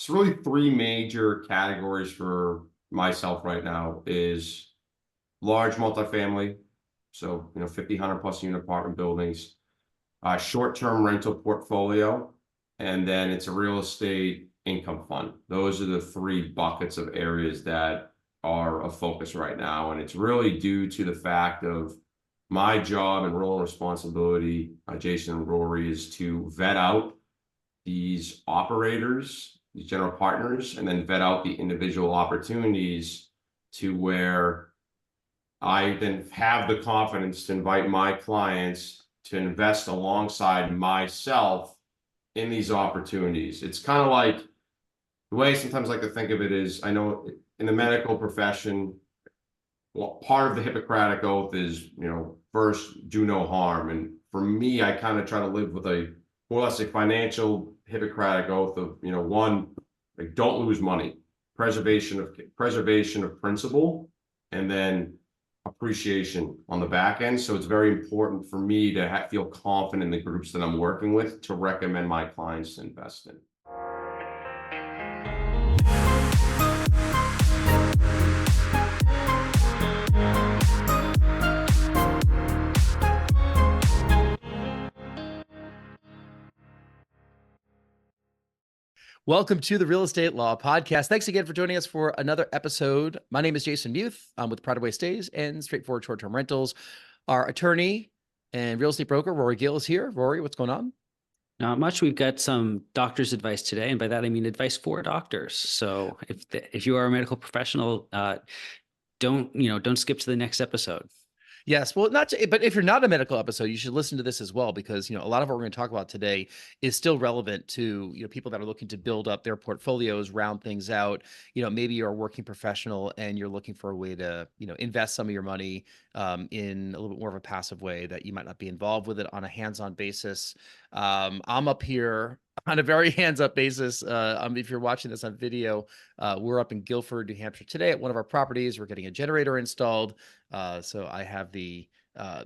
It's really three major categories for myself right now is large multifamily. So, 50, 100 plus unit apartment buildings, short-term rental portfolio, and then it's a real estate income fund. Those are the three buckets of areas that are a focus right now. And it's really due to the fact of my job and role and responsibility, Jason and Rory, is to vet out these operators, these general partners, and then vet out the individual opportunities to where I then have the confidence to invite my clients to invest alongside myself in these opportunities. It's kind of like the way I sometimes like to think of it is, I know in the medical profession, well, part of the Hippocratic Oath is, first do no harm. And for me, I kind of try to live with a more or less a financial Hippocratic Oath of, one, like don't lose money, preservation of principle, and then appreciation on the back end. So it's very important for me to feel confident in the groups that I'm working with to recommend my clients to invest in. Welcome to the Real Estate Law Podcast. Thanks again for joining us for another episode. My name is Jason Muth. I'm with Pride Away Stays and Straightforward Short-Term Rentals. Our attorney and real estate broker, Rory Gill, is here. Rory, what's going on? Not much. We've got some doctor's advice today, and by that I mean advice for doctors. So if you are a medical professional, don't skip to the next episode. Yes, well, but if you're not a medical episode, you should listen to this as well, because a lot of what we're going to talk about today is still relevant to people that are looking to build up their portfolios, round things out. Maybe you're a working professional and you're looking for a way to invest some of your money in a little bit more of a passive way that you might not be involved with it on a hands-on basis. I'm up here on a very hands-up basis. If you're watching this on video, we're up in Guilford, New Hampshire today at one of our properties. We're getting a generator installed. So I have the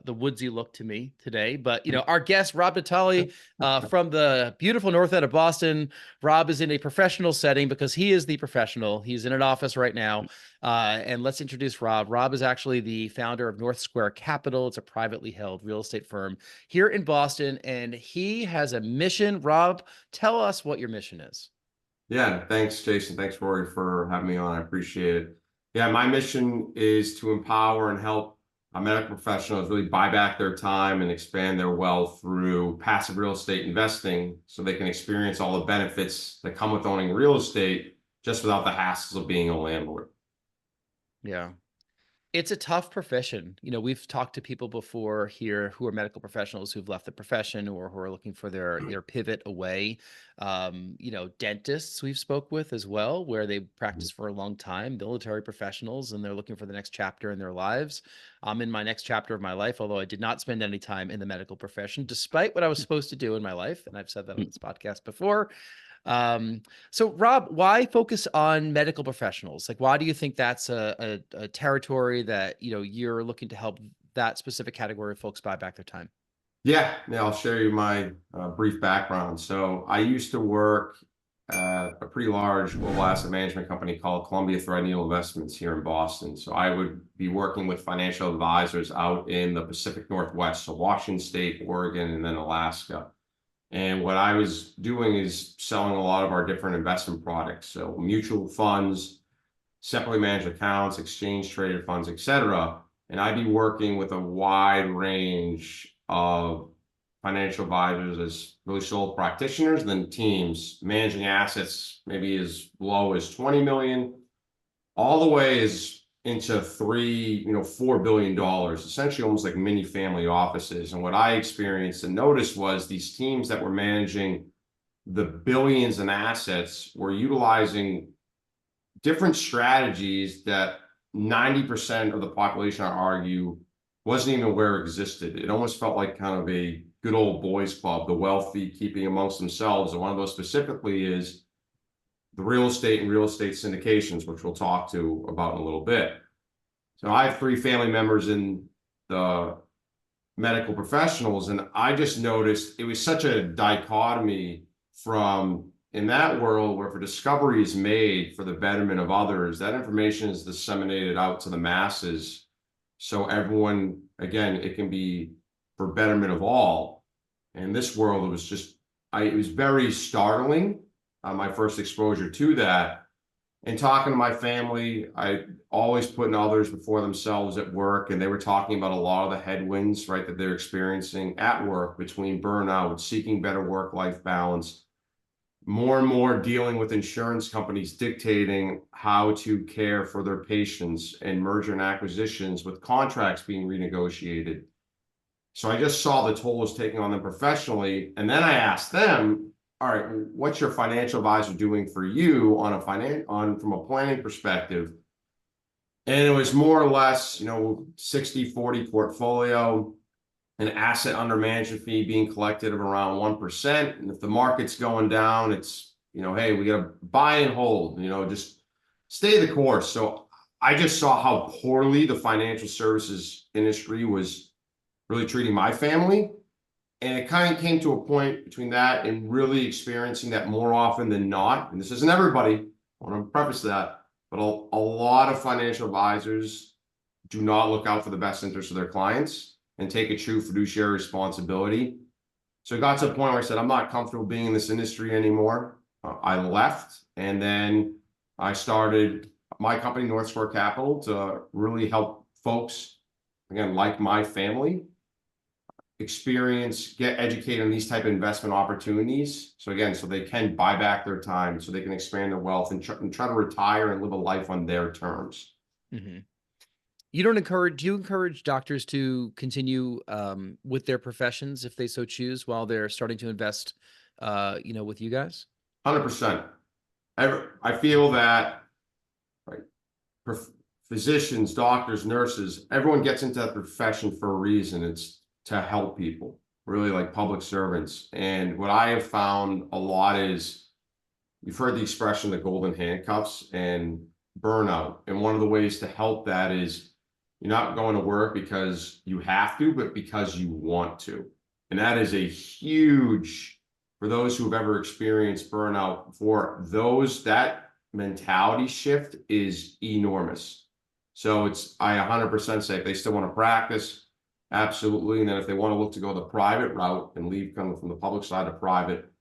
woodsy look to me today, but our guest, Rob Natale, from the beautiful north end of Boston. Rob is in a professional setting because he is the professional. He's in an office right now. And let's introduce Rob. Rob is actually the founder of North Square Capital. It's a privately held real estate firm here in Boston, and he has a mission. Rob, tell us what your mission is. Yeah, thanks, Jason. Thanks, Rory, for having me on. I appreciate it. Yeah, my mission is to empower and help medical professionals really buy back their time and expand their wealth through passive real estate investing so they can experience all the benefits that come with owning real estate just without the hassles of being a landlord. Yeah. It's a tough profession. We've talked to people before here who are medical professionals who've left the profession or who are looking for their pivot away. Dentists we've spoke with as well, where they practice for a long time, military professionals, and they're looking for the next chapter in their lives. I'm in my next chapter of my life, although I did not spend any time in the medical profession, despite what I was supposed to do in my life. And I've said that on this podcast before. So Rob, why focus on medical professionals? Like, why do you think that's a territory that, you're looking to help that specific category of folks buy back their time? Yeah, I'll share you my brief background. So I used to work at a pretty large global asset management company called Columbia Threadneedle Investments here in Boston. So I would be working with financial advisors out in the Pacific Northwest, so Washington State, Oregon, and then Alaska. And what I was doing is selling a lot of our different investment products. So mutual funds, separately managed accounts, exchange traded funds, et cetera. And I'd be working with a wide range of financial advisors as really sole practitioners, and then teams managing assets maybe as low as 20 million, all the way as into $4 billion, essentially almost like mini family offices. And what I experienced and noticed was these teams that were managing the billions in assets were utilizing different strategies that 90% of the population, I argue, wasn't even aware existed. It almost felt like kind of a good old boys club, the wealthy keeping amongst themselves. And one of those specifically is the real estate and real estate syndications, which we'll talk to about in a little bit. So I have 3 family members in the medical professionals, and I just noticed it was such a dichotomy from in that world where if a discovery is made for the betterment of others, that information is disseminated out to the masses. So everyone, again, it can be for betterment of all. In this world, it was just, it was very startling, my first exposure to that. And talking to my family, I always putting others before themselves at work, and they were talking about a lot of the headwinds, right, that they're experiencing at work between burnout, seeking better work-life balance, more and more dealing with insurance companies dictating how to care for their patients, and merger and acquisitions with contracts being renegotiated. So I just saw the toll it was taking on them professionally. And then I asked them, all right, what's your financial advisor doing for you on from a planning perspective? And it was more or less, 60-40 portfolio, an asset under management fee being collected of around 1%. And if the market's going down, it's, hey, we got to buy and hold, just stay the course. So I just saw how poorly the financial services industry was really treating my family. And it kind of came to a point between that and really experiencing that more often than not. And this isn't everybody, I want to preface that, but a lot of financial advisors do not look out for the best interest of their clients and take a true fiduciary responsibility. So it got to a point where I said, I'm not comfortable being in this industry anymore. I left, and then I started my company, North Shore Capital, to really help folks, again, like my family, get educated on these type of investment opportunities. So again, so they can buy back their time, so they can expand their wealth and try to retire and live a life on their terms. Mm-hmm. Do you encourage doctors to continue with their professions if they so choose while they're starting to invest, with you guys? 100%. I feel that, right, physicians, doctors, nurses, everyone gets into that profession for a reason. It's to help people, really, like public servants. And what I have found a lot is, you've heard the expression, the golden handcuffs and burnout. And one of the ways to help that is you're not going to work because you have to, but because you want to. And that is a huge, for those who have ever experienced burnout before, that mentality shift is enormous. So I 100% say if they still want to practice, absolutely. And then if they want to look to go the private route and leave kind of from the public side to private,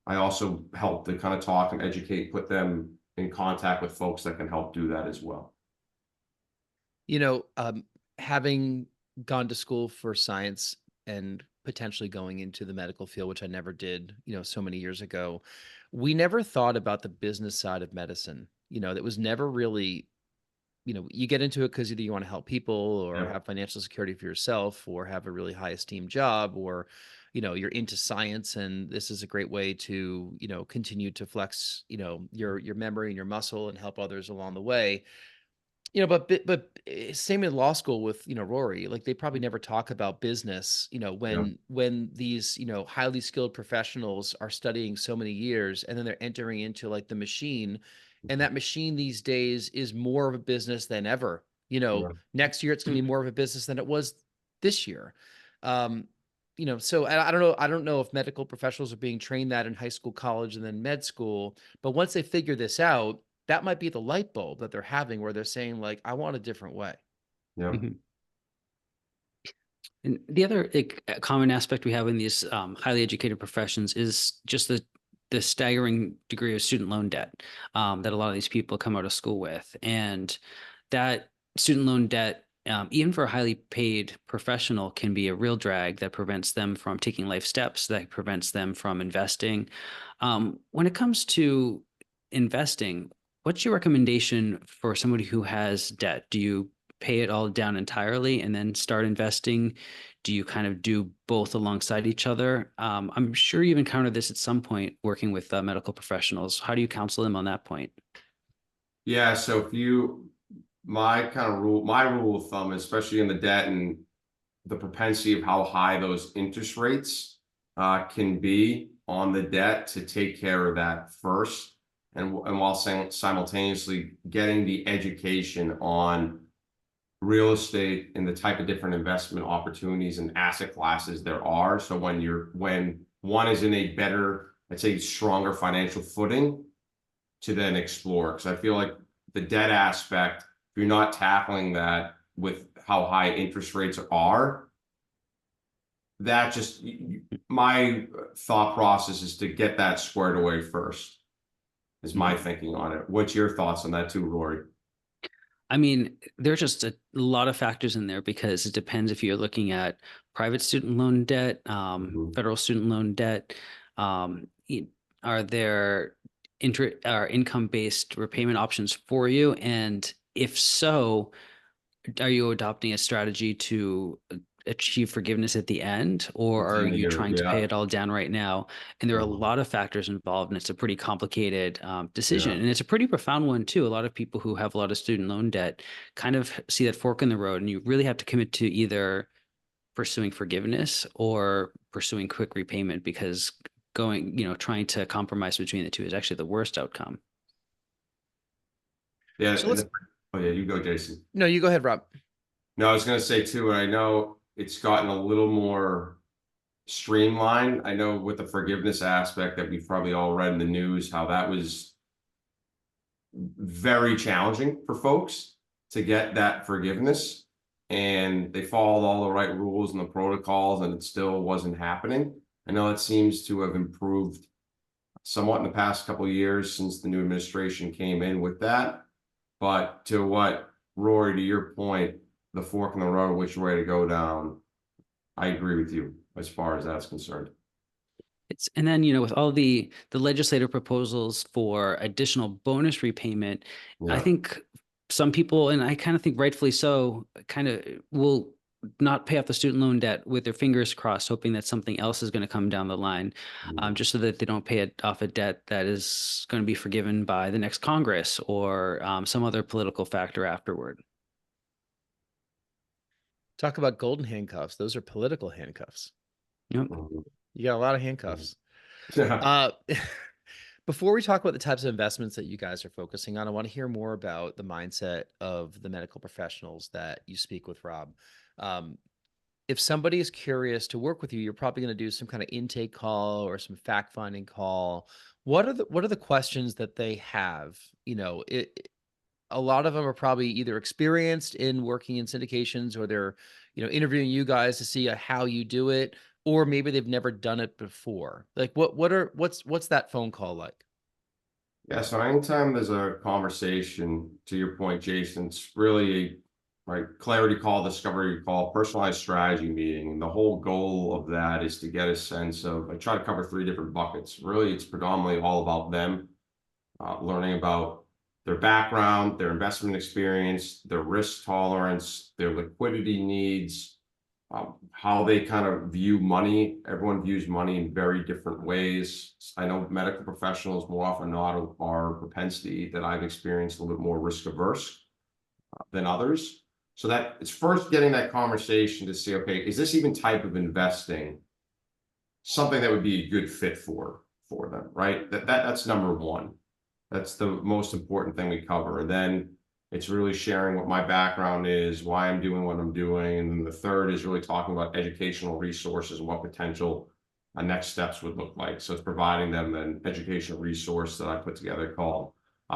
I also help to kind of talk and educate, put them in contact with folks that can help do that as well. Having gone to school for science and potentially going into the medical field, which I never did, so many years ago, we never thought about the business side of medicine. That was never really, you get into it because either you want to help people or have financial security for yourself or have a really high esteemed job, or, you're into science and this is a great way to, continue to flex, your memory and your muscle and help others along the way. But same in law school with, Rory, like they probably never talk about business, when these, highly skilled professionals are studying so many years and then they're entering into like the machine, and that machine these days is more of a business than ever. Next year it's going to be more of a business than it was this year. So I don't know if medical professionals are being trained that in high school, college, and then med school, but once they figure this out, that might be the light bulb that they're having where they're saying like, I want a different way. Yeah. Mm-hmm. And the other common aspect we have in these highly educated professions is just the staggering degree of student loan debt that a lot of these people come out of school with. And that student loan debt, even for a highly paid professional, can be a real drag that prevents them from taking life steps, that prevents them from investing. When it comes to investing, what's your recommendation for somebody who has debt? Do you pay it all down entirely and then start investing? Do you kind of do both alongside each other? I'm sure you've encountered this at some point working with medical professionals. How do you counsel them on that point? Yeah, so my rule of thumb, especially in the debt and the propensity of how high those interest rates can be on the debt, to take care of that first. And while simultaneously getting the education on real estate and the type of different investment opportunities and asset classes there are. So when one is in a better I'd say, stronger financial footing to then explore. Because I feel like the debt aspect, if you're not tackling that with how high interest rates are, that just, my thought process is to get that squared away first, is my thinking on it. What's your thoughts on that too, Rory? I mean, there's just a lot of factors in there because it depends if you're looking at private student loan debt, federal student loan debt. Are there income-based repayment options for you? And if so, are you adopting a strategy to achieve forgiveness at the end, or are you trying to pay it all down right now? And there are a lot of factors involved, and it's a pretty complicated decision. And it's a pretty profound one too. A lot of people who have a lot of student loan debt kind of see that fork in the road, and you really have to commit to either pursuing forgiveness or pursuing quick repayment, because trying to compromise between the two is actually the worst outcome. Yeah. So Oh yeah, you go, Jason. No, you go ahead, Rob. No, I was going to say too, and I know it's gotten a little more streamlined. I know with the forgiveness aspect that we've probably all read in the news, how that was very challenging for folks to get that forgiveness, and they followed all the right rules and the protocols, and it still wasn't happening. I know it seems to have improved somewhat in the past couple of years since the new administration came in with that. But to what, Rory, to your point, the fork in the road, which way to go down, I agree with you as far as that's concerned. And then, with all the legislative proposals for additional bonus repayment, I think some people, and I kind of think rightfully so, kind of will not pay off the student loan debt with their fingers crossed, hoping that something else is going to come down the line, just so that they don't pay off a debt that is going to be forgiven by the next Congress or some other political factor afterward. Talk about golden handcuffs. Those are political handcuffs. Yep. You got a lot of handcuffs. Yeah. Before we talk about the types of investments that you guys are focusing on, I want to hear more about the mindset of the medical professionals that you speak with, Rob. If somebody is curious to work with you, you're probably going to do some kind of intake call or some fact-finding call. What are the questions that they have? A lot of them are probably either experienced in working in syndications, or they're, interviewing you guys to see how you do it, or maybe they've never done it before. Like what's that phone call like? Yeah, so anytime there's a conversation, to your point, Jason, it's really a clarity call, discovery call, personalized strategy meeting. And the whole goal of that is to get a sense of, I try to cover 3 different buckets. Really, it's predominantly all about them, learning about their background, their investment experience, their risk tolerance, their liquidity needs, how they kind of view money. Everyone views money in very different ways. I know medical professionals more often than not are propensity that I've experienced a little bit more risk averse than others. So that it's first getting that conversation to see, okay, is this even type of investing something that would be a good fit for them, right? That's number one. That's the most important thing we cover. And then it's really sharing what my background is, why I'm doing what I'm doing. And then the third is really talking about educational resources and what potential next steps would look like. So it's providing them an educational resource that I put together called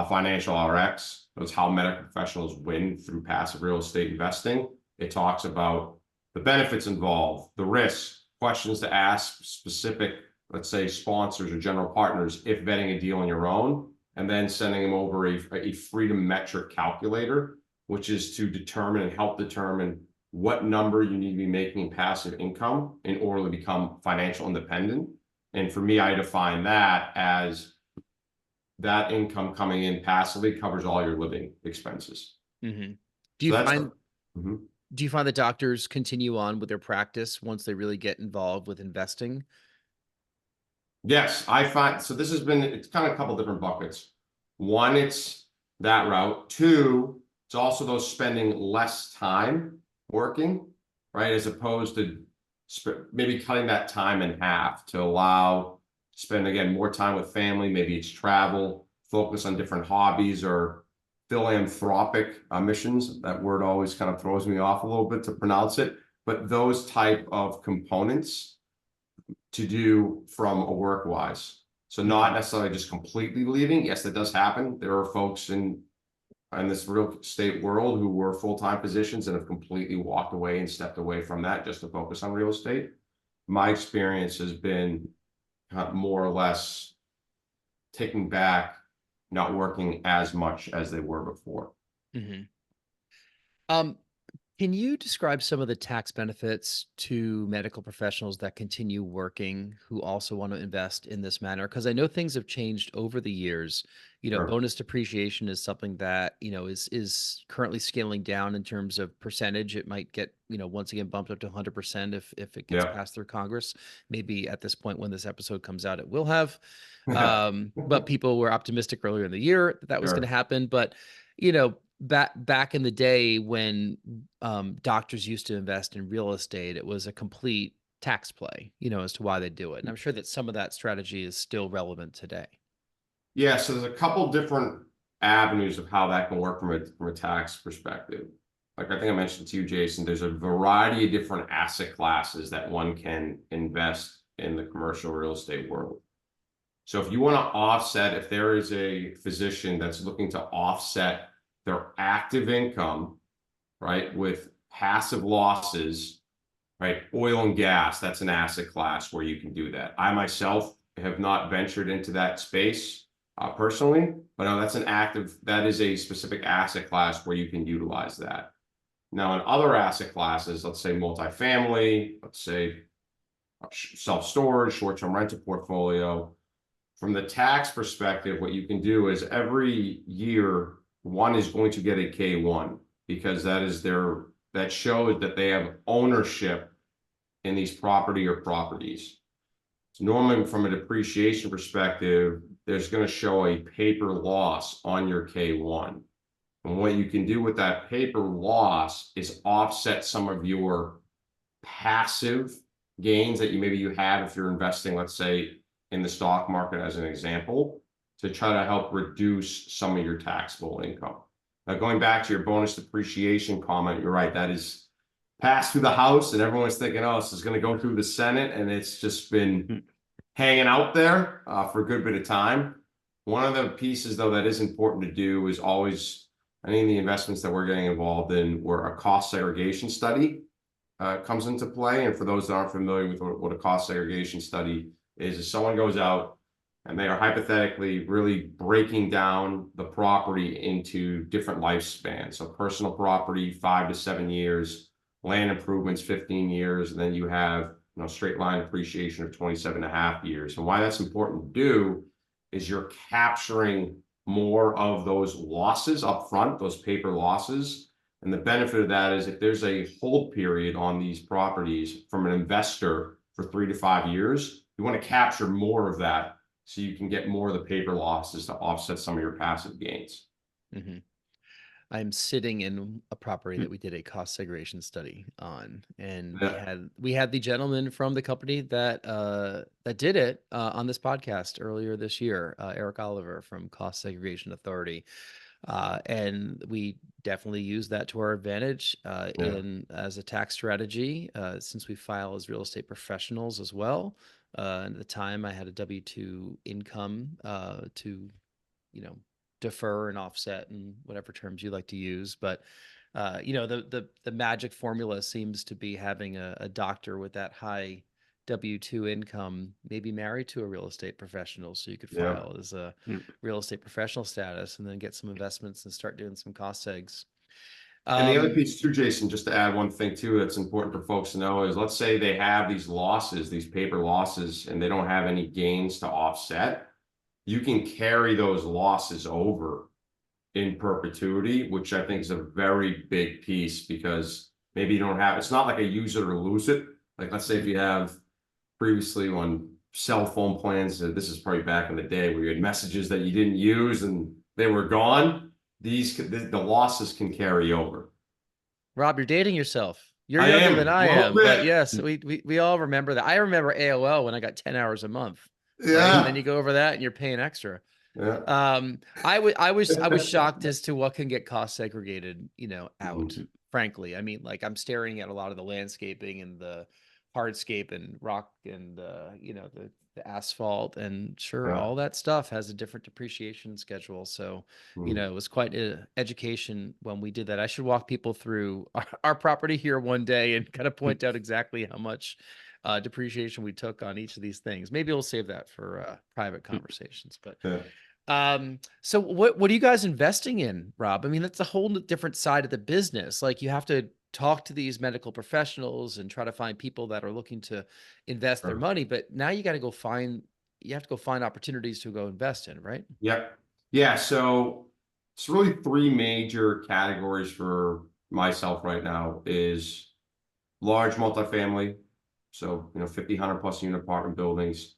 Financial RX. It's how medical professionals win through passive real estate investing. It talks about the benefits involved, the risks, questions to ask specific, let's say, sponsors or general partners if vetting a deal on your own, and then sending them over a freedom metric calculator, which is to determine and help determine what number you need to be making in passive income in order to become financial independent. And for me, I define that as that income coming in passively covers all your living expenses. Mm-hmm. Do you find that doctors continue on with their practice once they really get involved with investing? Yes, I find, so this has been, it's kind of a couple different buckets. One, it's that route. Two, it's also those spending less time working, right? As opposed to maybe cutting that time in half to allow, spend again, more time with family. Maybe it's travel, focus on different hobbies or philanthropic missions. That word always kind of throws me off a little bit to pronounce it, but those type of components to do from a work-wise. So not necessarily just completely leaving. Yes, that does happen. There are folks in this real estate world who were full-time positions and have completely walked away and stepped away from that just to focus on real estate. My experience has been more or less taking back, not working as much as they were before. Um, Can you describe some of the tax benefits to medical professionals that continue working who also want to invest in this manner? Because I know things have changed over the years. Sure. Bonus depreciation is something that, is currently scaling down in terms of percentage. It might get, once again bumped up to 100% if it gets Yeah. passed through Congress. Maybe at this point when this episode comes out, it will have. But people were optimistic earlier in the year that was going to happen. But, back in the day when doctors used to invest in real estate, it was a complete tax play, as to why they do it. And I'm sure that some of that strategy is still relevant today. Yeah, so there's a couple different avenues of how that can work from a tax perspective. Like I think I mentioned to you, Jason, there's a variety of different asset classes that one can invest in the commercial real estate world. So if you want to offset, if there is a physician that's looking to offset their active income, right, with passive losses, right, oil and gas, that's an asset class where you can do that. I myself have not ventured into that space personally, but no, that is a specific asset class where you can utilize that. Now, in other asset classes, let's say multifamily, let's say self-storage, short-term rental portfolio, from the tax perspective, what you can do is every year, one is going to get a K1 because that shows that they have ownership in these property or properties. So normally from a depreciation perspective, there's going to show a paper loss on your K1. And what you can do with that paper loss is offset some of your passive gains that maybe you have if you're investing, let's say, in the stock market as an example, to try to help reduce some of your taxable income. Now, going back to your bonus depreciation comment, you're right, that is passed through the House and everyone's thinking, oh, this is going to go through the Senate, and it's just been hanging out there for a good bit of time. One of the pieces, though, that is important to do is always, I think the investments that we're getting involved in where a cost segregation study comes into play. And for those that aren't familiar with what a cost segregation study is, if someone goes out and they are hypothetically really breaking down the property into different lifespans. So personal property, 5 to 7 years, land improvements, 15 years, and then you have straight line appreciation of 27.5 years. And why that's important to do is you're capturing more of those losses up front, those paper losses. And the benefit of that is if there's a hold period on these properties from an investor for 3 to 5 years, you want to capture more of that so you can get more of the paper losses to offset some of your passive gains. I'm sitting in a property that we did a cost segregation study on, and we had the gentleman from the company that did it on this podcast earlier this year, Eric Oliver from Cost Segregation Authority. And we definitely use that to our advantage as a tax strategy, since we file as real estate professionals as well. At the time, I had a W-2 income to, defer and offset and whatever terms you like to use. But the magic formula seems to be having a doctor with that high W-2 income, maybe married to a real estate professional, so you could file as a real estate professional status and then get some investments and start doing some cost segs. And the other piece too, Jason, just to add one thing too that's important for folks to know is, let's say they have these losses, these paper losses, and they don't have any gains to offset. You can carry those losses over in perpetuity, which I think is a very big piece, because maybe you don't have, it's not like a use it or lose it. Like, let's say if you have previously on cell phone plans, this is probably back in the day where you had messages that you didn't use and they were gone. The losses can carry over. Rob, you're dating yourself. You're younger than I am, but yes, we all remember that. I remember AOL when I got 10 hours a month. Yeah. Right? And then you go over that and you're paying extra. Yeah. I was shocked as to what can get cost segregated, out, frankly. I mean, like, I'm staring at a lot of the landscaping and the hardscape and rock and the asphalt, and sure, Yeah. all that stuff has a different depreciation schedule. So, Mm. it was quite an education when we did that. I should walk people through our property here one day and kind of point out exactly how much depreciation we took on each of these things. Maybe we'll save that for private conversations. But Yeah. so what are you guys investing in, Rob? I mean, that's a whole different side of the business. Like, you have to talk to these medical professionals and try to find people that are looking to invest their Sure. money, but now you have to go find opportunities to go invest in, right? Yep. Yeah. So it's really three major categories for myself right now is large multifamily. So, 50, 100 plus unit apartment buildings,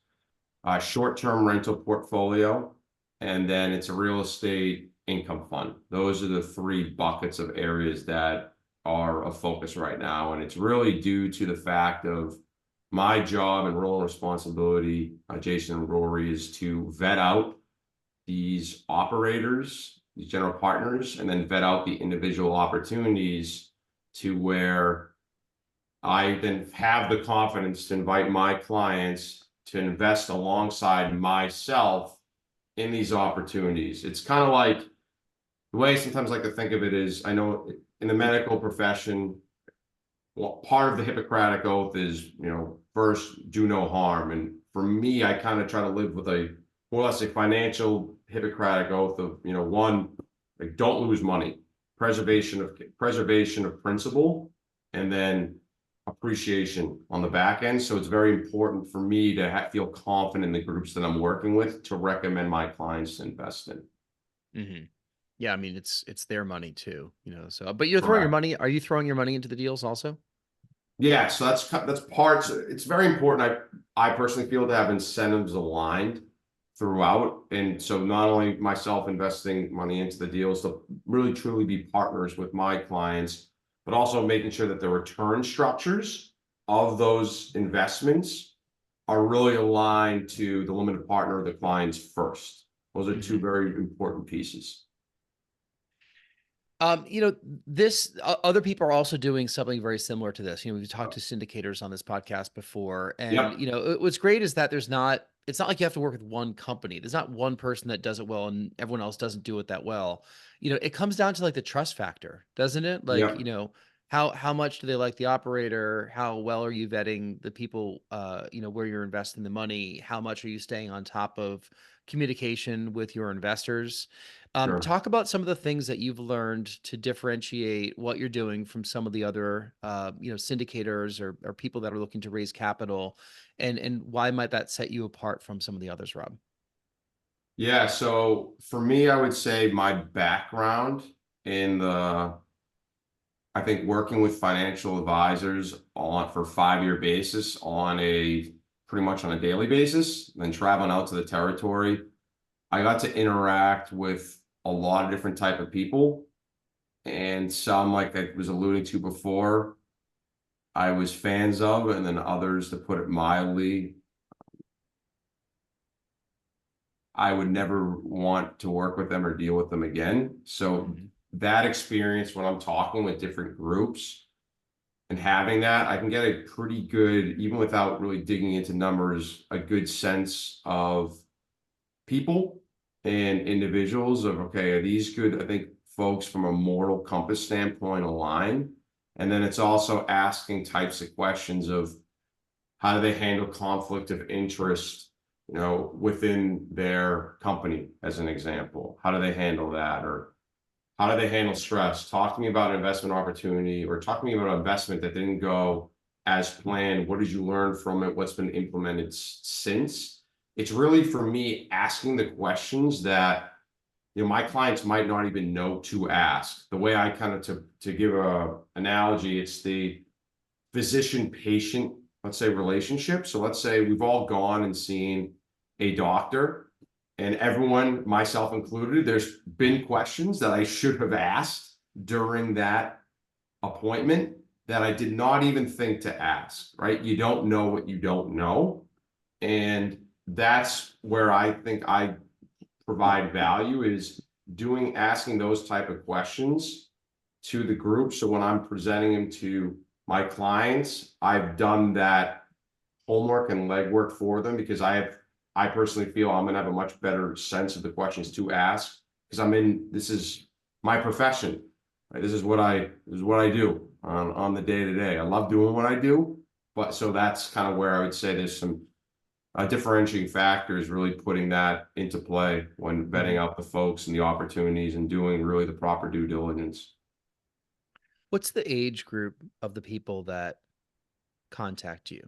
short-term rental portfolio, and then it's a real estate income fund. Those are the three buckets of areas that are a focus right now. And it's really due to the fact of my job and role and responsibility, Jason and Rory, is to vet out these operators, these general partners, and then vet out the individual opportunities to where I then have the confidence to invite my clients to invest alongside myself in these opportunities. It's kind of like the way I sometimes like to think of it is, I know in the medical profession, well, part of the Hippocratic Oath is, first do no harm. And for me, I kind of try to live with a more or less a financial Hippocratic Oath of, one, like, don't lose money, preservation of principle, and then appreciation on the back end. So it's very important for me to feel confident in the groups that I'm working with to recommend my clients to invest in. Mm-hmm. Yeah, I mean, it's their money too, So, but you're throwing your Correct. money. Are you throwing your money into the deals also? Yeah, so that's parts. It's very important. I personally feel to have incentives aligned throughout, and so not only myself investing money into the deals to really truly be partners with my clients, but also making sure that the return structures of those investments are really aligned to the limited partner of the clients first. Those are two very important pieces. Other people are also doing something very similar to this. We've talked to syndicators on this podcast before, and Yep. what's great is that it's not like you have to work with one company. There's not one person that does it well and everyone else doesn't do it that well. It comes down to like the trust factor, doesn't it? Like, Yep. how much do they like the operator? How well are you vetting the people, where you're investing the money? How much are you staying on top of communication with your investors? Sure. Talk about some of the things that you've learned to differentiate what you're doing from some of the other, syndicators or people that are looking to raise capital, and why might that set you apart from some of the others, Rob? Yeah, so for me, I would say my background in I think working with financial advisors for 5-year basis on pretty much on a daily basis, then traveling out to the territory, I got to interact with a lot of different type of people, and some, like I was alluding to before, I was fans of, and then others, to put it mildly, I would never want to work with them or deal with them again. So that experience when I'm talking with different groups and having that, I can get a pretty good, even without really digging into numbers, a good sense of people and individuals of, okay, are these good, I think, folks from a moral compass standpoint align? And then it's also asking types of questions of how do they handle conflict of interest, within their company, as an example. How do they handle that? Or how do they handle stress? Talk to me about an investment opportunity, or talk to me about an investment that didn't go as planned. What did you learn from it? What's been implemented since? It's really, for me, asking the questions that my clients might not even know to ask. The way I kind of, to give a analogy, it's the physician-patient, let's say, relationship. So let's say we've all gone and seen a doctor, and everyone, myself included, there's been questions that I should have asked during that appointment that I did not even think to ask, right? You don't know what you don't know. And that's where I think I provide value, is asking those type of questions to the group. So when I'm presenting them to my clients, I've done that homework and legwork for them because I personally feel I'm gonna have a much better sense of the questions to ask because this is my profession. Right? This is what I do on the day to day. I love doing what I do, but so that's kind of where I would say there's some differentiating factors really putting that into play when vetting out the folks and the opportunities and doing really the proper due diligence. What's the age group of the people that contact you?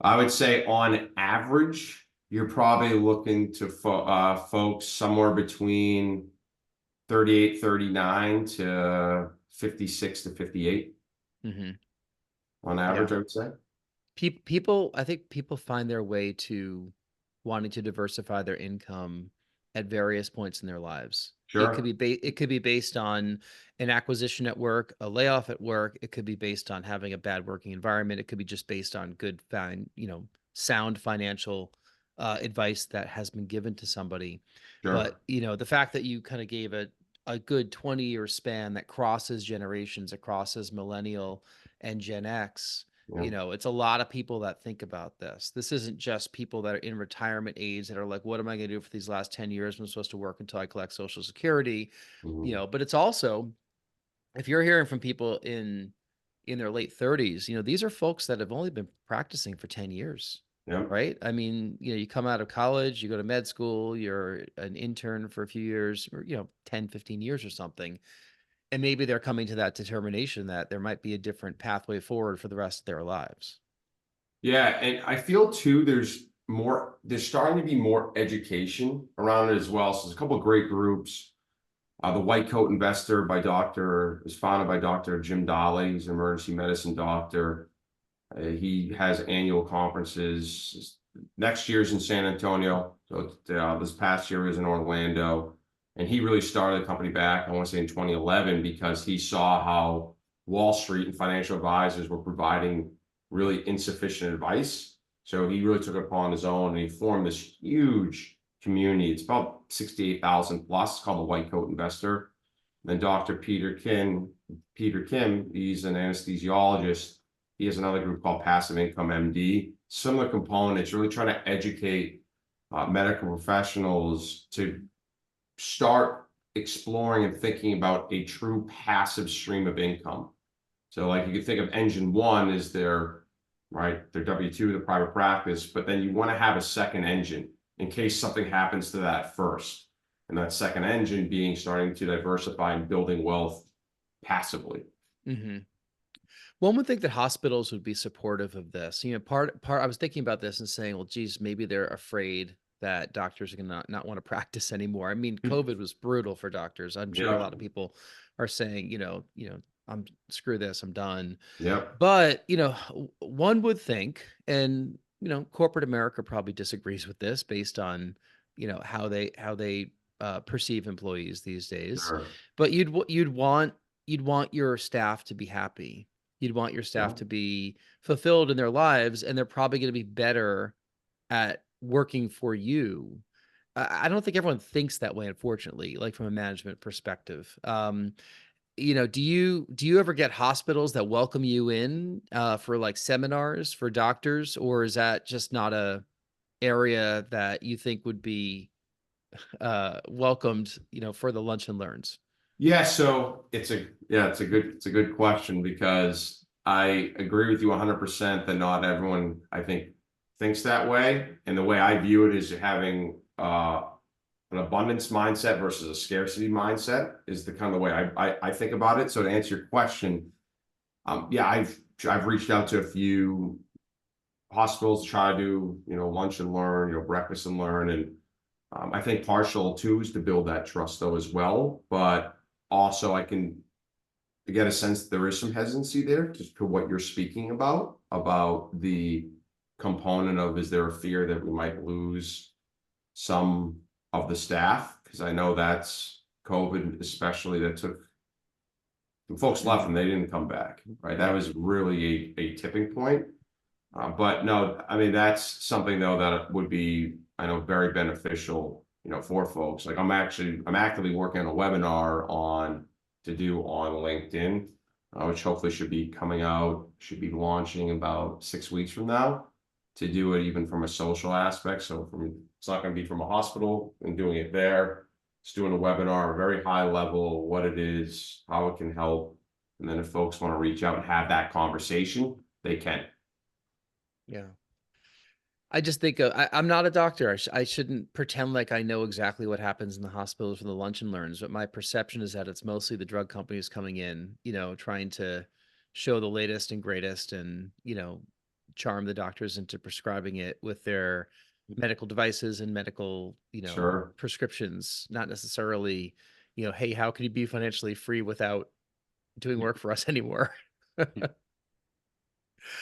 I would say on average, you're probably looking to folks somewhere between 38, 39 to 56 to 58 Mm-hmm. on average, I would say. People, I think people find their way to wanting to diversify their income at various points in their lives. It could Sure. be it could be based on an acquisition at work, a layoff at work. It could be based on having a bad working environment. It could be just based on sound financial advice that has been given to somebody. Sure. But the fact that you kind of gave a good 20-year span that crosses generations, it crosses millennial and Gen X. Yeah. It's a lot of people that think about this. This isn't just people that are in retirement age that are like, what am I going to do for these last 10 years? I'm supposed to work until I collect Social Security, Mhm. but it's also, if you're hearing from people in their late 30s, these are folks that have only been practicing for 10 years, Yep. right? I mean, you come out of college, you go to med school, you're an intern for a few years, or 10, 15 years or something. And maybe they're coming to that determination that there might be a different pathway forward for the rest of their lives. Yeah, and I feel too there's starting to be more education around it as well. So there's a couple of great groups. The White Coat Investor is founded by Dr. Jim Daly. He's an emergency medicine doctor. He has annual conferences. Next year's in San Antonio. So this past year was in Orlando. And he really started the company back, I want to say in 2011, because he saw how Wall Street and financial advisors were providing really insufficient advice. So he really took it upon his own and he formed this huge community. It's about 68,000 plus, called the White Coat Investor. Then Dr. Peter Kim, he's an anesthesiologist. He has another group called Passive Income MD. Similar components, really trying to educate medical professionals to start exploring and thinking about a true passive stream of income. So like you could think of engine one is their W-2, the private practice, but then you want to have a second engine in case something happens to that first. And that second engine being starting to diversify and building wealth passively. Mm-hmm. One would think that hospitals would be supportive of this. Part I was thinking about this and saying, well, geez, maybe they're afraid that doctors are going to not want to practice anymore. I mean, COVID was brutal for doctors. I'm sure a lot of people are saying, I'm screw this, I'm done. Yep. But, one would think, and, corporate America probably disagrees with this based on, how they perceive employees these days. Sure. But you'd want your staff to be happy. You'd want your staff Yeah. to be fulfilled in their lives, and they're probably going to be better at working for you. I don't think everyone thinks that way, unfortunately, like from a management perspective. Do you ever get hospitals that welcome you in for like seminars for doctors, or is that just not a area that you think would be welcomed, for the lunch and learns? Yeah, so it's a good question because I agree with you 100% that not everyone I think thinks that way. And the way I view it is having an abundance mindset versus a scarcity mindset is the kind of the way I think about it. So to answer your question, yeah, I've reached out to a few hospitals to try to do lunch and learn, breakfast and learn, and I think partial too is to build that trust though as well. But also I can get a sense there is some hesitancy there just to what you're speaking about the component of, is there a fear that we might lose some of the staff? Because I know that's COVID, especially, that took folks left and they didn't come back, right? That was really a tipping point. But no, I mean, that's something though that would be, I know, very beneficial, for folks. Like I'm actively working on a webinar to do on LinkedIn which hopefully should be coming out, should be launching about 6 weeks from now, to do it even from a social aspect. So it's not going to be from a hospital and doing it there. It's doing a webinar, very high level, what it is, how it can help. And then if folks want to reach out and have that conversation, they can. Yeah. I just think I'm not a doctor. I shouldn't pretend like I know exactly what happens in the hospitals for the lunch and learns, but my perception is that it's mostly the drug companies coming in, trying to show the latest and greatest and, charm the doctors into prescribing it with their medical devices and medical, Sure. prescriptions, not necessarily, hey, how can you be financially free without doing work for us anymore?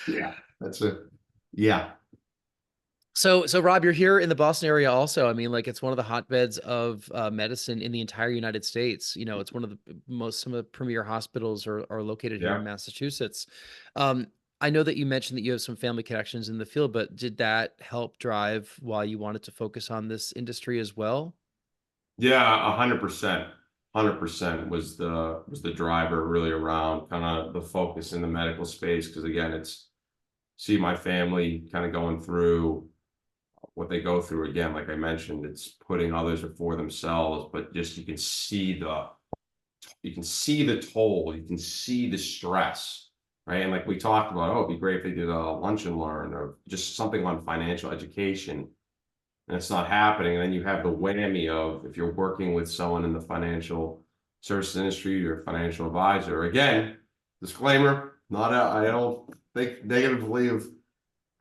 Yeah, that's it. Yeah. So Rob, you're here in the Boston area also. I mean, like it's one of the hotbeds of medicine in the entire United States. It's one of some of the premier hospitals are located here in Yeah. Massachusetts. I know that you mentioned that you have some family connections in the field, but did that help drive why you wanted to focus on this industry as well? Yeah, 100%. 100% was the driver really around kind of the focus in the medical space. Because again, it's see my family kind of going through what they go through. Again, like I mentioned, it's putting others before themselves, but just you can see the toll, you can see the stress, right? And like we talked about, oh, it'd be great if they did a lunch and learn or just something on financial education, and it's not happening. And then you have the whammy of if you're working with someone in the financial services industry, you're a financial advisor. Again, disclaimer, I don't think negatively of,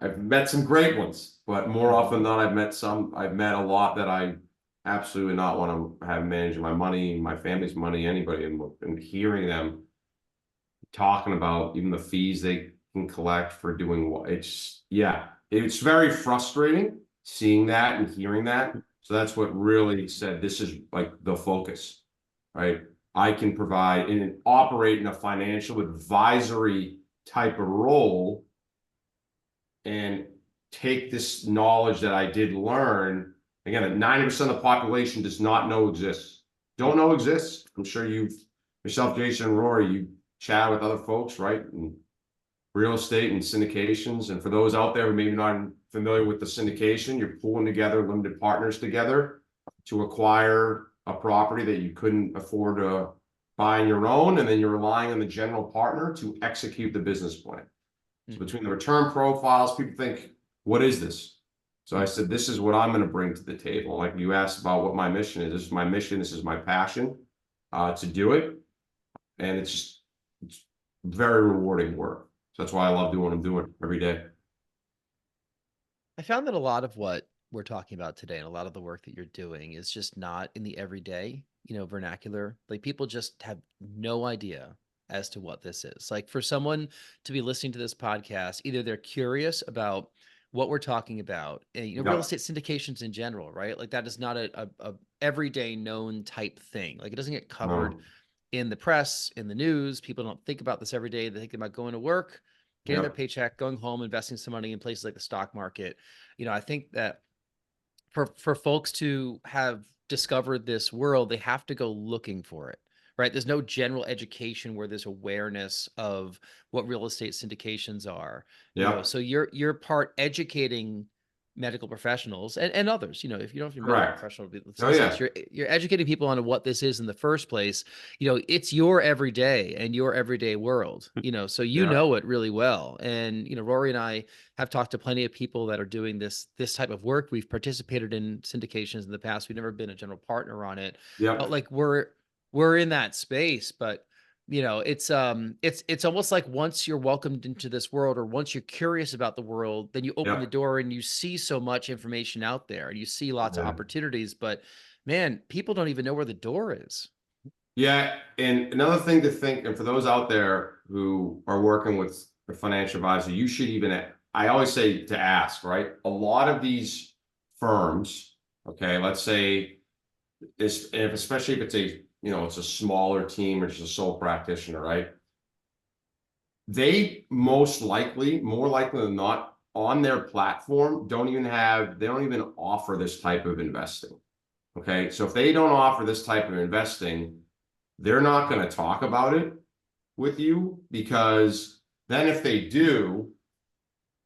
I've met some great ones, but more often than not, I've met a lot that I absolutely not want to have managing my money, my family's money, anybody, and hearing them talking about even the fees they can collect for doing what it's very frustrating seeing that and hearing that. So that's what really said, this is like the focus, right? I can provide and operate in a financial advisory type of role and take this knowledge that I did learn. Again, 90% of the population does not know exists. Don't know exists. I'm sure yourself, Jason and Rory, you chat with other folks, right? And real estate and syndications. And for those out there who maybe not familiar with the syndication, you're pulling together limited partners together to acquire a property that you couldn't afford to buy on your own. And then you're relying on the general partner to execute the business plan. So between the return profiles, people think, what is this? So I said, this is what I'm going to bring to the table. Like you asked about what my mission is. This is my mission. This is my passion to do it. And it's very rewarding work. So that's why I love doing what I'm doing every day. I found that a lot of what we're talking about today and a lot of the work that you're doing is just not in the everyday, vernacular. Like people just have no idea as to what this is. Like for someone to be listening to this podcast, either they're curious about what we're talking about and real estate syndications in general, right? Like that is not a everyday known type thing. Like it doesn't get covered in the press, in the news. People don't think about this every day. They think about going to work, getting their paycheck, going home, investing some money in places like the stock market. I think that for folks to have discovered this world, they have to go looking for it, right? There's no general education where there's awareness of what real estate syndications are. So you're part educating medical professionals and others, if you don't have to be a medical professional, you're educating people on what this is in the first place. It's your everyday and your everyday world, so know it really well. And, Rory and I have talked to plenty of people that are doing this type of work. We've participated in syndications in the past. We've never been a general partner on it, but like we're in that space. But it's almost like once you're welcomed into this world, or once you're curious about the world, then you open the door and you see so much information out there and you see lots of opportunities, but man, people don't even know where the door is. Yeah. And another thing to think, and for those out there who are working with a financial advisor, you should even, I always say to ask, right? A lot of these firms, okay, let's say especially if it's it's a smaller team or just a sole practitioner, right? They more likely than not, on their platform, they don't even offer this type of investing. Okay. So if they don't offer this type of investing, they're not going to talk about it with you, because then if they do,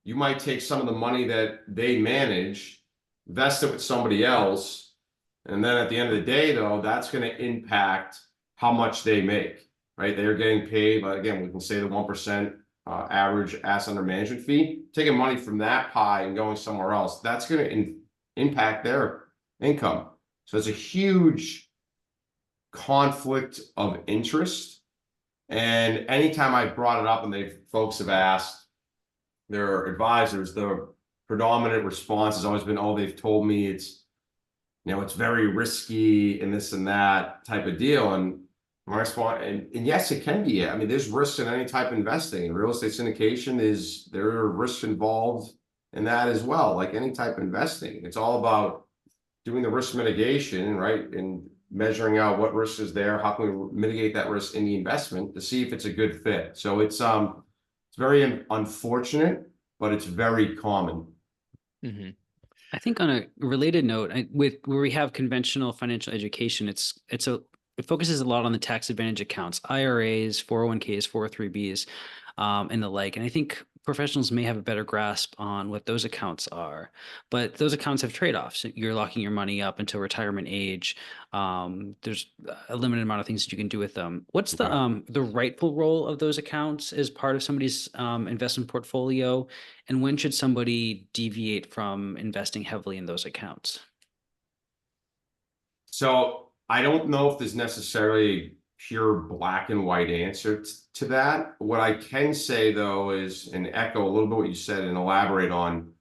you might take some of the money that they manage, invest it with somebody else, and then at the end of the day, though, that's going to impact how much they make, right? They're getting paid, but again, we can say the 1% average asset under management fee. Taking money from that pie and going somewhere else, that's going to impact their income. So it's a huge conflict of interest. And anytime I brought it up and folks have asked their advisors, the predominant response has always been, oh, they've told me it's, it's very risky and this and that type of deal. And my response, and yes, it can be. I mean, there's risks in any type of investing. In real estate syndication, there are risks involved in that as well, like any type of investing. It's all about doing the risk mitigation, right? And measuring out what risk is there, how can we mitigate that risk in the investment to see if it's a good fit. So it's very unfortunate, but it's very common. Mm-hmm. I think on a related note, where we have conventional financial education, it focuses a lot on the tax advantage accounts, IRAs, 401ks, 403bs, and the like. And I think professionals may have a better grasp on what those accounts are, but those accounts have trade-offs. You're locking your money up until retirement age. There's a limited amount of things that you can do with them. What's the rightful role of those accounts as part of somebody's investment portfolio? And when should somebody deviate from investing heavily in those accounts? So I don't know if there's necessarily a pure black and white answer to that. What I can say, though, is, and echo a little bit what you said and elaborate on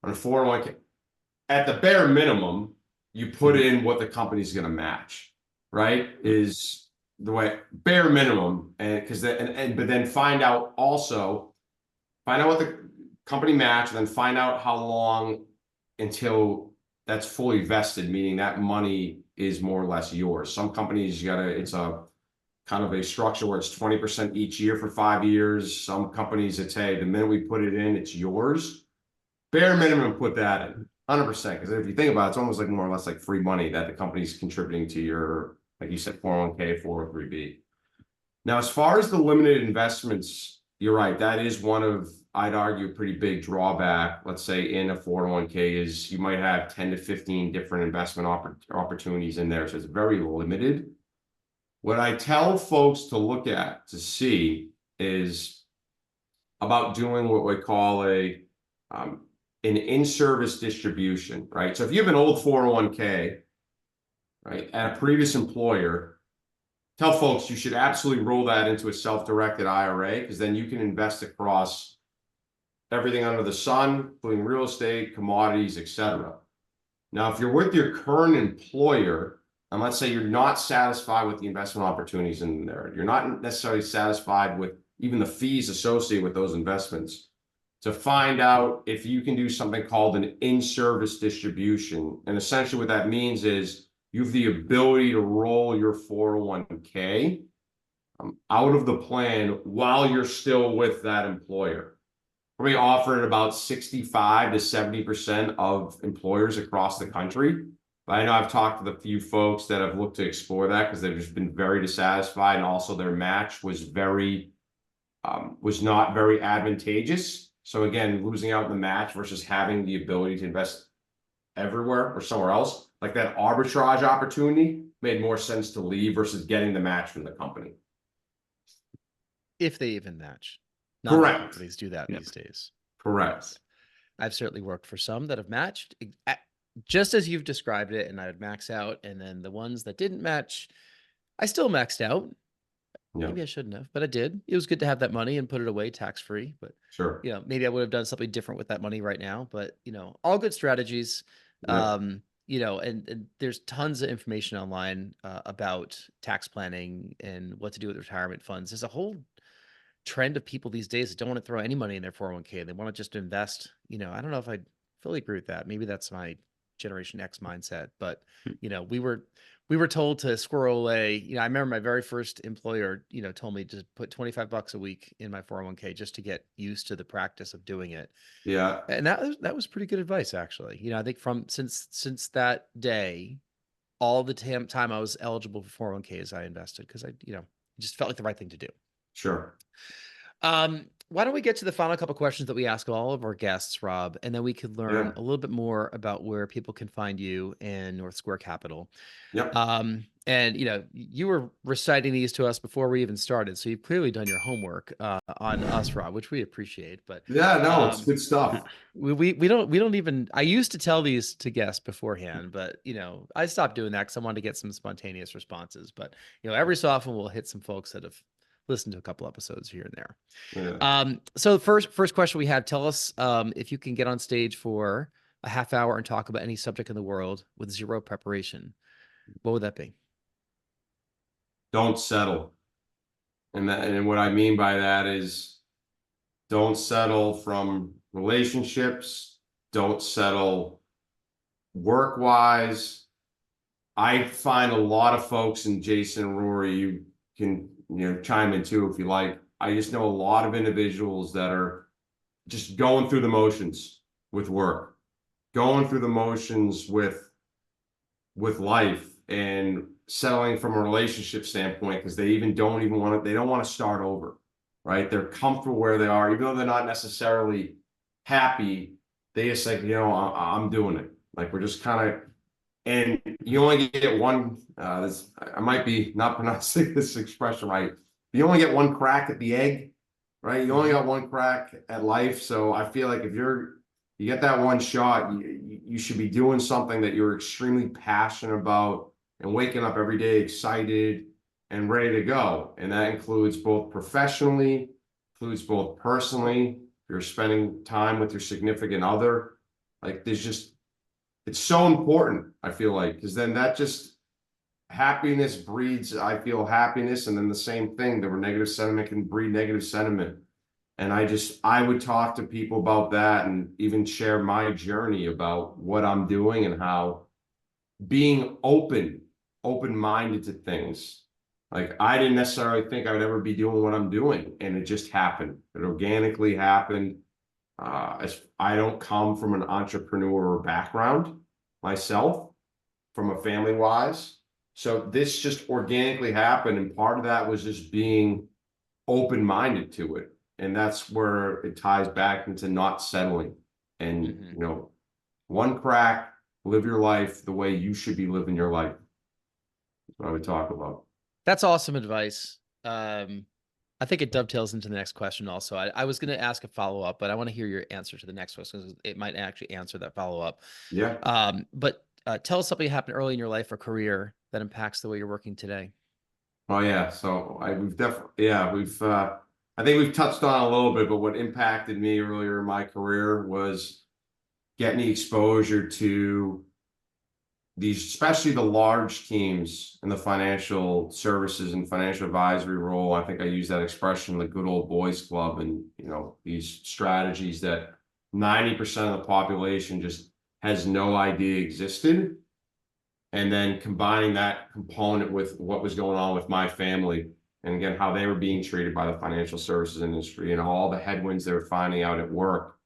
a 401k, at the bare minimum, you put in what the company's going to match, right? Is the way, bare minimum. And because but then find out what the company match, and then find out how long until that's fully vested, meaning that money is more or less yours. Some companies, it's a kind of a structure where it's 20% each year for 5 years. Some companies, it's, hey, the minute we put it in, it's yours. Bare minimum, put that in 100%. Because if you think about it, it's almost like more or less like free money that the company's contributing to your, like you said, 401k, 403b. Now, as far as the limited investments, you're right. That is one of, I'd argue, a pretty big drawback, let's say, in a 401k, is you might have 10 to 15 different investment opportunities in there. So it's very limited. What I tell folks to look at, to see, is about doing what we call an in-service distribution, right? So if you have an old 401k, right, at a previous employer, tell folks you should absolutely roll that into a self-directed IRA, because then you can invest across everything under the sun, including real estate, commodities, etc. Now, if you're with your current employer, and let's say you're not satisfied with the investment opportunities in there, you're not necessarily satisfied with even the fees associated with those investments, to find out if you can do something called an in-service distribution. And essentially what that means is you have the ability to roll your 401k out of the plan while you're still with that employer. We offer it about 65 to 70% of employers across the country. But I know I've talked to a few folks that have looked to explore that because they've just been very dissatisfied, and also their match was not very advantageous. So again, losing out in the match versus having the ability to invest everywhere or somewhere else, like that arbitrage opportunity made more sense to leave versus getting the match from the company. If they even match. Not correct. Companies do that these days. Correct. I've certainly worked for some that have matched just as you've described it, and I would max out. And then the ones that didn't match, I still maxed out. Yeah. Maybe I shouldn't have, but I did. It was good to have that money and put it away tax-free. But sure, maybe I would have done something different with that money right now. But all good strategies. Yeah. And there's tons of information online about tax planning and what to do with retirement funds. There's a whole trend of people these days that don't want to throw any money in their 401k. They want to just invest. I don't know if I fully agree with that. Maybe that's my Generation X mindset, but we were told to squirrel away. I remember my very first employer, told me to put $25 a week in my 401k just to get used to the practice of doing it. Yeah. And that was pretty good advice, actually. I think since that day, all the time I was eligible for 401ks, I invested because it just felt like the right thing to do. Sure. Why don't we get to the final couple questions that we ask all of our guests, Rob, and then we could learn Yeah. a little bit more about where people can find you in North Square Capital. Yep. And you were reciting these to us before we even started, so you've clearly done your homework on us, Rob, which we appreciate. But Yeah, no, it's good stuff. we don't even. I used to tell these to guests beforehand, but I stopped doing that because I wanted to get some spontaneous responses. But every so often we'll hit some folks that have listened to a couple episodes here and there. Yeah. So first question we had, tell us if you can get on stage for a half hour and talk about any subject in the world with zero preparation, what would that be? Don't settle. And what I mean by that is don't settle from relationships, don't settle work-wise. I find a lot of folks, and Jason and Rory, you can chime in too if you like. I just know a lot of individuals that are just going through the motions with work, going through the motions with life, and settling from a relationship standpoint because they don't want to start over, right? They're comfortable where they are, even though they're not necessarily happy. They just like, I'm doing it. Like we're just kind of, and you only get one. I might be not pronouncing this expression right. You only get one crack at the egg, right? You only got one crack at life. So I feel like if you get that one shot, you should be doing something that you're extremely passionate about and waking up every day excited and ready to go. And that includes both professionally, includes both personally. If you're spending time with your significant other, like it's so important, I feel like, because then that just happiness breeds, I feel, happiness. And then the same thing, the negative sentiment can breed negative sentiment. And I would talk to people about that and even share my journey about what I'm doing and how being open-minded to things. Like I didn't necessarily think I would ever be doing what I'm doing, and it just happened. It organically happened. As I don't come from an entrepreneur background myself, from a family-wise. So this just organically happened, and part of that was just being open-minded to it. And that's where it ties back into not settling. And one crack, live your life the way you should be living your life. That's what I would talk about. That's awesome advice. I think it dovetails into the next question also. I was going to ask a follow-up, but I want to hear your answer to the next question because it might actually answer that follow-up. Yeah. But tell us something that happened early in your life or career that impacts the way you're working today. Oh yeah. So I think we've touched on a little bit, but what impacted me earlier in my career was getting the exposure to these, especially the large teams in the financial services and financial advisory role. I think I use that expression, the good old boys club, and these strategies that 90% of the population just has no idea existed. And then combining that component with what was going on with my family, and again, how they were being treated by the financial services industry and all the headwinds they were finding out at work.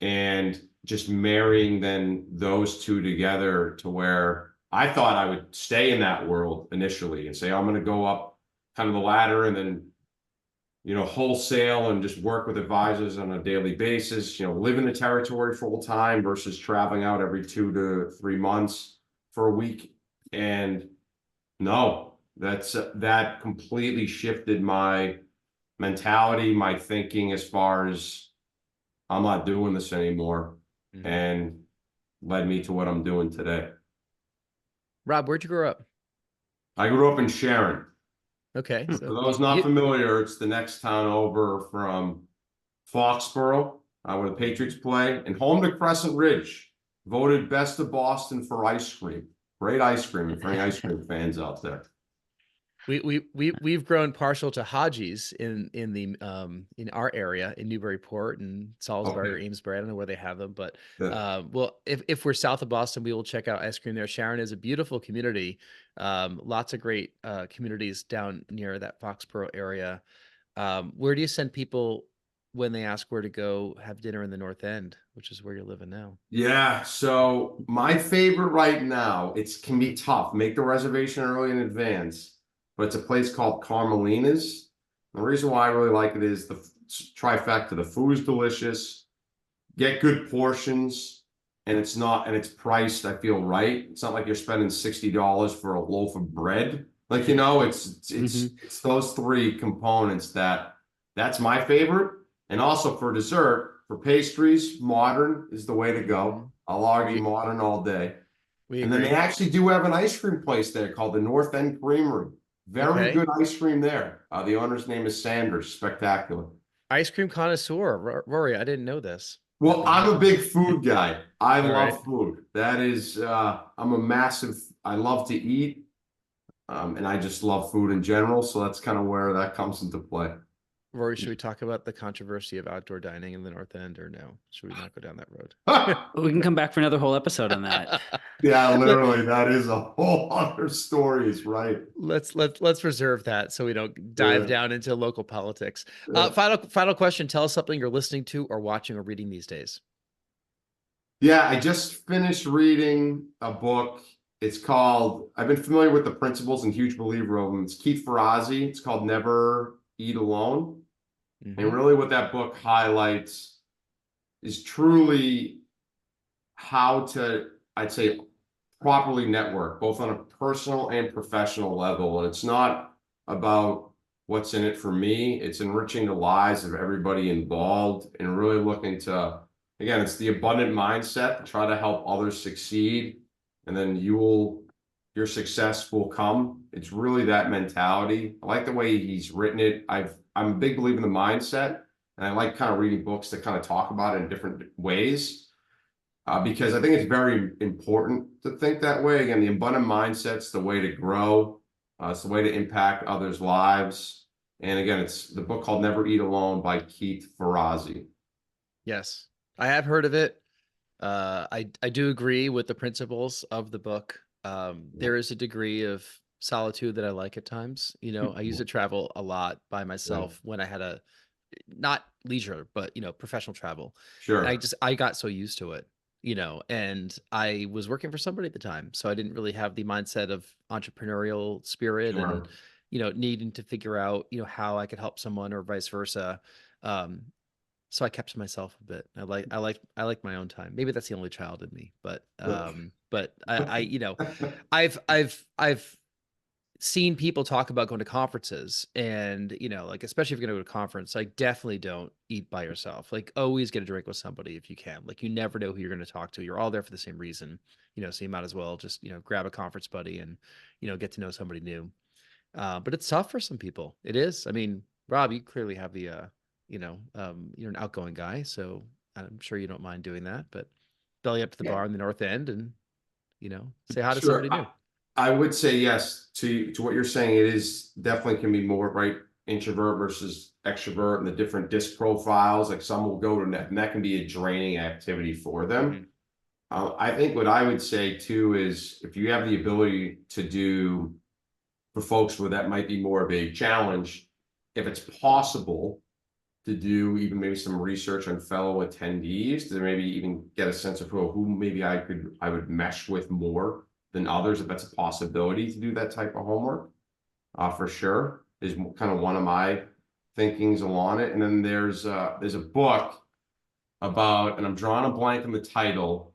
And just marrying then those two together to where I thought I would stay in that world initially and say, I'm going to go up kind of the ladder and then, wholesale and just work with advisors on a daily basis, live in the territory full time versus traveling out every 2 to 3 months for a week. And no, that completely shifted my mentality, my thinking, as far as I'm not doing this anymore, and led me to what I'm doing today. Rob, where'd you grow up? I grew up in Sharon. Okay. For those not familiar, it's the next town over from Foxborough, where the Patriots play, and home to Crescent Ridge, voted best of Boston for ice cream. Great ice cream, and for any ice cream fans out there. We've grown partial to Haji's in our area in Newburyport and Salisbury or Amesbury. I don't know where they have them, but well, if we're south of Boston, we will check out ice cream there. Sharon is a beautiful community. Lots of great communities down near that Foxborough area. Where do you send people when they ask where to go have dinner in the North End, which is where you're living now? Yeah, so my favorite right now, it can be tough. Make the reservation early in advance, but it's a place called Carmelina's. The reason why I really like it is the trifecta. The food is delicious, get good portions, and it's priced, I feel, right. It's not like you're spending $60 for a loaf of bread. Like, it's those three components that's my favorite. And also for dessert, for pastries, modern is the way to go. I'll argue modern all day. And then they actually do have an ice cream place there called the North End Creamery. Very good ice cream there. The owner's name is Sanders. Spectacular. Ice cream connoisseur, Rory. I didn't know this. Well, I'm a big food guy. I love food. That is, I'm a massive, I love to eat. And I just love food in general. So that's kind of where that comes into play. Rory, should we talk about the controversy of outdoor dining in the North End, or no? Should we not go down that road? We can come back for another whole episode on that. Yeah, literally, that is a whole other story, right? Let's reserve that so we don't dive down into local politics. Final question. Tell us something you're listening to or watching or reading these days. Yeah, I just finished reading a book. It's called, I've been familiar with the principles and huge believer of them. It's Keith Ferrazzi. It's called Never Eat Alone. And really what that book highlights is truly how to, I'd say, properly network, both on a personal and professional level. And it's not about what's in it for me. It's enriching the lives of everybody involved and really looking to, again, it's the abundant mindset to try to help others succeed. And then your success will come. It's really that mentality. I like the way he's written it. I'm a big believer in the mindset, and I like kind of reading books that kind of talk about it in different ways, because I think it's very important to think that way. Again, the abundant mindset's the way to grow. It's the way to impact others' lives. And again, it's the book called Never Eat Alone by Keith Ferrazzi. Yes, I have heard of it. I do agree with the principles of the book. There is a degree of solitude that I like at times. I used to travel a lot by myself when I had not leisure, but professional travel. Sure. And I got so used to it, and I was working for somebody at the time, so I didn't really have the mindset of entrepreneurial spirit and needing to figure out how I could help someone or vice versa. So I kept to myself a bit. I like my own time. Maybe that's the only child in me, but I've seen people talk about going to conferences, and like, especially if you're going to go to a conference, like, definitely don't eat by yourself. Like, always get a drink with somebody if you can. Like, you never know who you're going to talk to. You're all there for the same reason, so you might as well just grab a conference buddy and get to know somebody new. But it's tough for some people. It is. I mean, Rob, you clearly have the you're an outgoing guy, so I'm sure you don't mind doing that, but belly up to the bar in the North End and say hi to somebody new. I would say yes to what you're saying. It is definitely can be more right, introvert versus extrovert, and the different disc profiles. Like, some will go to that, and that can be a draining activity for them. I think what I would say too is, if you have the ability to do, for folks where that might be more of a challenge, if it's possible to do even maybe some research on fellow attendees, to maybe even get a sense of who maybe I would mesh with more than others, if that's a possibility to do that type of homework, for sure, is kind of one of my thinkings along it. And then there's a book about, and I'm drawing a blank on the title.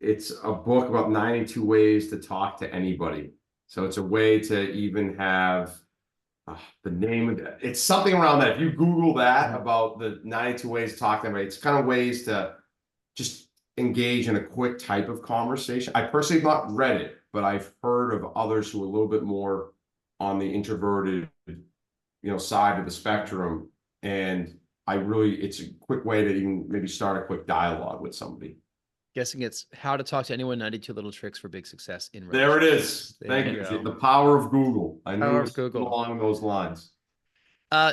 It's a book about 92 ways to talk to anybody. So it's a way to even have the name of it. It's something around that. If you Google that about the 92 ways to talk to anybody, it's kind of ways to just engage in a quick type of conversation. I personally have not read it, but I've heard of others who are a little bit more on the introverted, side of the spectrum. And it's a quick way to even maybe start a quick dialogue with somebody. Guessing it's How to Talk to Anyone, 92 Little Tricks for Big Success in There it is. Thank you. The power of Google. I knew it was along those lines.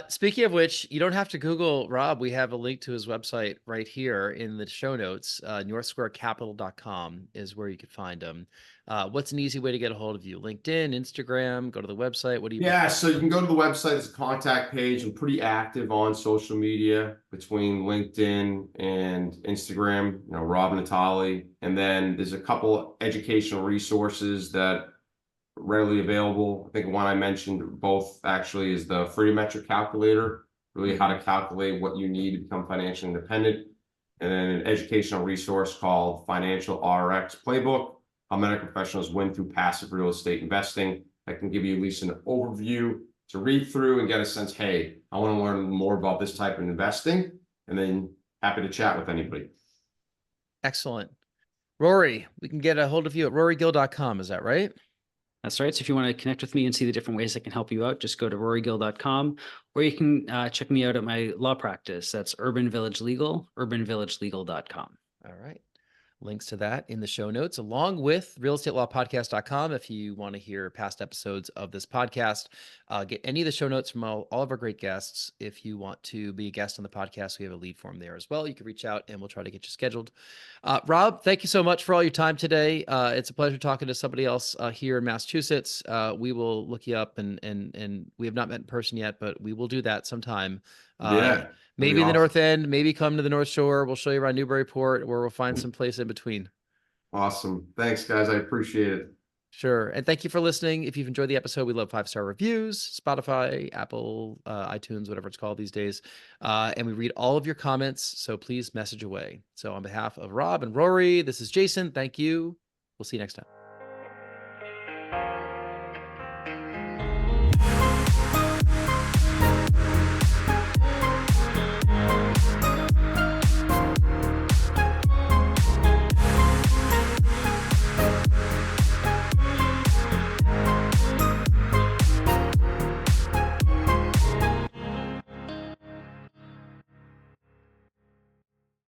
Speaking of which, you don't have to Google Rob. We have a link to his website right here in the show notes. northsquarecapital.com is where you could find him. What's an easy way to get a hold of you? LinkedIn, Instagram, go to the website. What do you? Yeah, so you can go to the website. There's a contact page. I'm pretty active on social media between LinkedIn and Instagram, Rob Natale. And then there's a couple educational resources that readily available. I think one I mentioned both actually is the Free Metric Calculator, really how to calculate what you need to become financially independent. And then an educational resource called Financial RX Playbook, how medical professionals win through passive real estate investing. I can give you at least an overview to read through and get a sense, hey, I want to learn more about this type of investing, and then happy to chat with anybody. Excellent. Rory, we can get a hold of you at rorygill.com. Is that right? That's right. So if you want to connect with me and see the different ways I can help you out, just go to rorygill.com, or you can check me out at my law practice. That's Urban Village Legal, urbanvillagelegal.com. All right. Links to that in the show notes, along with realestatelawpodcast.com. If you want to hear past episodes of this podcast, get any of the show notes from all of our great guests. If you want to be a guest on the podcast, we have a lead form there as well. You can reach out and we'll try to get you scheduled. Rob, thank you so much for all your time today. It's a pleasure talking to somebody else here in Massachusetts. We will look you up, and we have not met in person yet, but we will do that sometime. Yeah. Maybe in the awesome. North End, maybe come to the North Shore. We'll show you around Newburyport, where we'll find some place in between. Awesome. Thanks, guys. I appreciate it. Sure. And thank you for listening. If you've enjoyed the episode, we love 5-star reviews, Spotify, Apple, iTunes, whatever it's called these days. And we read all of your comments. So please message away. So on behalf of Rob and Rory, this is Jason. Thank you. We'll see you next time.